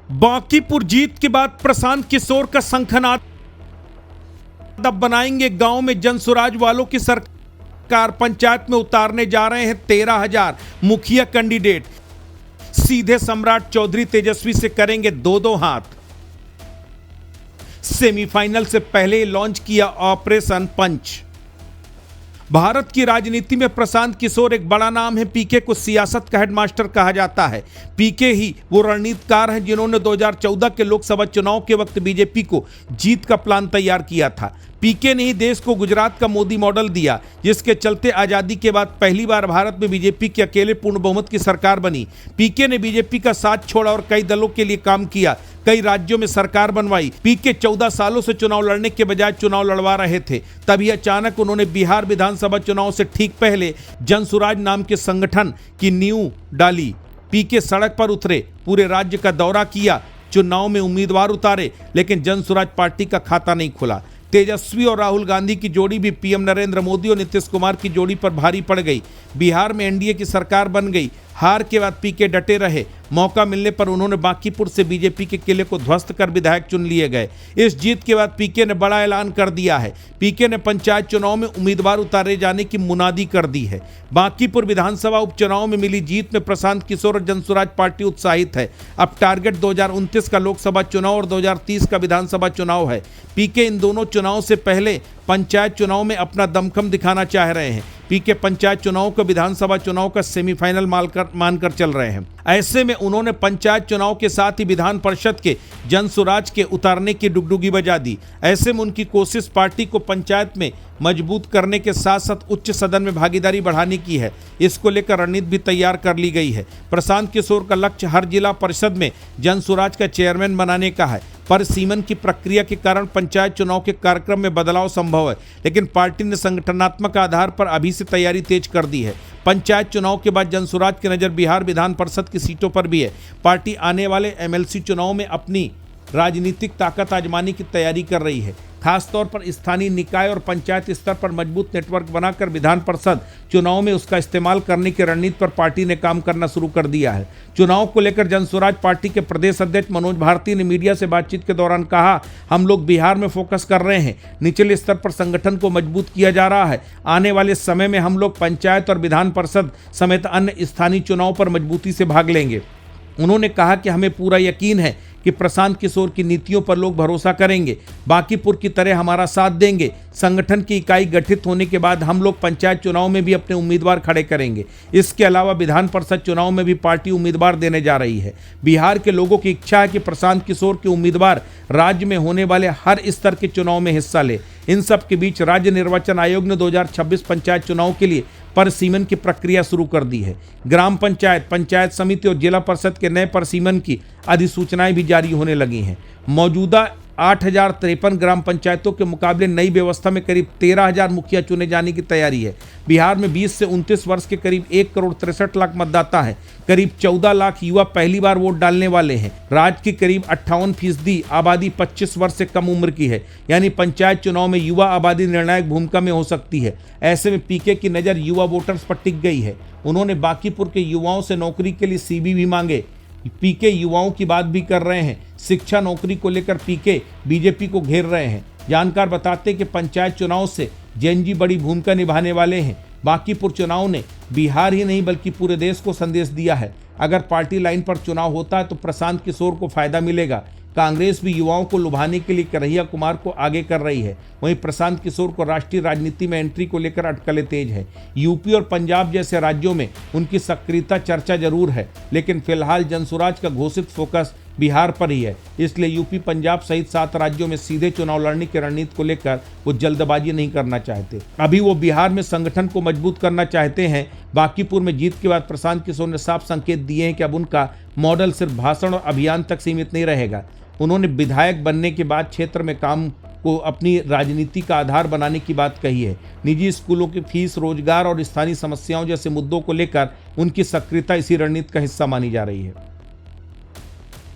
बांकीपुर जीत के बाद प्रशांत किशोर का शंखनाद, अब बनाएंगे गांव में जनसुराज वालों की सरकार। पंचायत में उतारने जा रहे हैं 13,000 मुखिया कैंडिडेट। सीधे सम्राट चौधरी तेजस्वी से करेंगे दो दो हाथ। सेमीफाइनल से पहले लॉन्च किया ऑपरेशन पंच। भारत की राजनीति में प्रशांत किशोर एक बड़ा नाम है। पीके को सियासत का हेडमास्टर कहा जाता है। पीके ही वो रणनीतिकार हैं जिन्होंने 2014 के लोकसभा चुनाव के वक्त बीजेपी को जीत का प्लान तैयार किया था। पीके ने ही देश को गुजरात का मोदी मॉडल दिया, जिसके चलते आजादी के बाद पहली बार भारत में बीजेपी की अकेले पूर्ण बहुमत की सरकार बनी। पीके ने बीजेपी का साथ छोड़ा और कई दलों के लिए काम किया, कई राज्यों में सरकार बनवाई। पीके 14 सालों से चुनाव लड़ने के बजाय चुनाव लड़वा रहे थे। तभी अचानक उन्होंने बिहार विधानसभा चुनाव से ठीक पहले जनसुराज नाम के संगठन की नींव डाली। पीके सड़क पर उतरे, पूरे राज्य का दौरा किया, चुनाव में उम्मीदवार उतारे, लेकिन जनसुराज पार्टी का खाता नहीं खुला। तेजस्वी और राहुल गांधी की जोड़ी भी पीएम नरेंद्र मोदी और नीतीश कुमार की जोड़ी पर भारी पड़ गई। बिहार में एनडीए की सरकार बन गई। हार के बाद पीके डटे रहे। मौका मिलने पर उन्होंने बांकीपुर से बीजेपी के किले को ध्वस्त कर विधायक चुन लिए गए। इस जीत के बाद पीके ने बड़ा ऐलान कर दिया है। पीके ने पंचायत चुनाव में उम्मीदवार उतारे जाने की मुनादी कर दी है। बांकीपुर विधानसभा उपचुनाव में मिली जीत में प्रशांत किशोर और जनसुराज पार्टी उत्साहित है। अब टारगेट 2029 का लोकसभा चुनाव और 2030 का विधानसभा चुनाव है। पीके इन दोनों चुनाव से पहले पंचायत चुनाव में अपना दमखम दिखाना चाह रहे हैं। पीके पंचायत चुनाव को विधानसभा चुनाव का सेमीफाइनल मानकर चल रहे हैं। ऐसे में उन्होंने पंचायत चुनाव के साथ ही विधान परिषद के जनसुराज के उतारने की डुगडुगी बजा दी। ऐसे में उनकी कोशिश पार्टी को पंचायत में मजबूत करने के साथ साथ उच्च सदन में भागीदारी बढ़ाने की है। इसको लेकर रणनीति भी तैयार कर ली गई है। प्रशांत किशोर का लक्ष्य हर जिला परिषद में जनसुराज का चेयरमैन बनाने का है। पर सीमन की प्रक्रिया के कारण पंचायत चुनाव के कार्यक्रम में बदलाव संभव है, लेकिन पार्टी ने संगठनात्मक आधार पर अभी से तैयारी तेज कर दी है। पंचायत चुनाव के बाद जनसुराज की नज़र बिहार विधान परिषद की सीटों पर भी है। पार्टी आने वाले एमएलसी चुनाव में अपनी राजनीतिक ताकत आजमाने की तैयारी कर रही है। खासतौर पर स्थानीय निकाय और पंचायत स्तर पर मजबूत नेटवर्क बनाकर विधान परिषद चुनाव में उसका इस्तेमाल करने की रणनीति पर पार्टी ने काम करना शुरू कर दिया है। चुनाव को लेकर जनसुराज पार्टी के प्रदेश अध्यक्ष मनोज भारती ने मीडिया से बातचीत के दौरान कहा, हम लोग बिहार में फोकस कर रहे हैं। निचले स्तर पर संगठन को मजबूत किया जा रहा है। आने वाले समय में हम लोग पंचायत और विधान परिषद समेत अन्य स्थानीय चुनाव पर मजबूती से भाग लेंगे। उन्होंने कहा कि हमें पूरा यकीन है कि प्रशांत किशोर की नीतियों पर लोग भरोसा करेंगे, बांकीपुर की तरह हमारा साथ देंगे। संगठन की इकाई गठित होने के बाद हम लोग पंचायत चुनाव में भी अपने उम्मीदवार खड़े करेंगे। इसके अलावा विधान परिषद चुनाव में भी पार्टी उम्मीदवार देने जा रही है। बिहार के लोगों की इच्छा है कि प्रशांत किशोर के उम्मीदवार राज्य में होने वाले हर स्तर के चुनाव में हिस्सा ले। इन सब के बीच राज्य निर्वाचन आयोग ने 2026 पंचायत चुनाव के लिए परसीमन की प्रक्रिया शुरू कर दी है। ग्राम पंचायत, पंचायत समिति और जिला परिषद के नए परसीमन की अधिसूचनाएं भी जारी होने लगी हैं। मौजूदा 8,053 ग्राम पंचायतों के मुकाबले नई व्यवस्था में करीब 13,000 मुखिया चुने जाने की तैयारी है। बिहार में 20 से 29 वर्ष के करीब 1,63,00,000 मतदाता हैं। करीब 14 लाख युवा पहली बार वोट डालने वाले हैं। राज्य की करीब 58% आबादी 25 वर्ष से कम उम्र की है, यानी पंचायत चुनाव में युवा आबादी निर्णायक भूमिका में हो सकती है। ऐसे में पीके की नज़र युवा वोटर्स पर टिक गई है। उन्होंने बांकीपुर के युवाओं से नौकरी के लिए सीवी भी मांगे। पीके युवाओं की बात भी कर रहे हैं। शिक्षा, नौकरी को लेकर पीके बीजेपी को घेर रहे हैं। जानकार बताते हैं कि पंचायत चुनाव से जेएनजी बड़ी भूमिका निभाने वाले हैं। बांकीपुर चुनाव ने बिहार ही नहीं बल्कि पूरे देश को संदेश दिया है। अगर पार्टी लाइन पर चुनाव होता है तो प्रशांत किशोर को फायदा मिलेगा। कांग्रेस भी युवाओं को लुभाने के लिए कन्हैया कुमार को आगे कर रही है। वहीं प्रशांत किशोर को राष्ट्रीय राजनीति में एंट्री को लेकर अटकलें तेज है। यूपी और पंजाब जैसे राज्यों में उनकी सक्रियता चर्चा जरूर है, लेकिन फिलहाल जनसुराज का घोषित फोकस बिहार पर ही है। इसलिए यूपी, पंजाब सहित 7 राज्यों में सीधे चुनाव लड़ने की रणनीति को लेकर वो जल्दबाजी नहीं करना चाहते। अभी वो बिहार में संगठन को मजबूत करना चाहते हैं। बांकीपुर में जीत के बाद प्रशांत किशोर ने साफ संकेत दिए हैं कि अब उनका मॉडल सिर्फ भाषण और अभियान तक सीमित नहीं रहेगा। उन्होंने विधायक बनने के बाद क्षेत्र में काम को अपनी राजनीति का आधार बनाने की बात कही है। निजी स्कूलों की फीस, रोजगार और स्थानीय समस्याओं जैसे मुद्दों को लेकर उनकी सक्रियता इसी रणनीति का हिस्सा मानी जा रही है।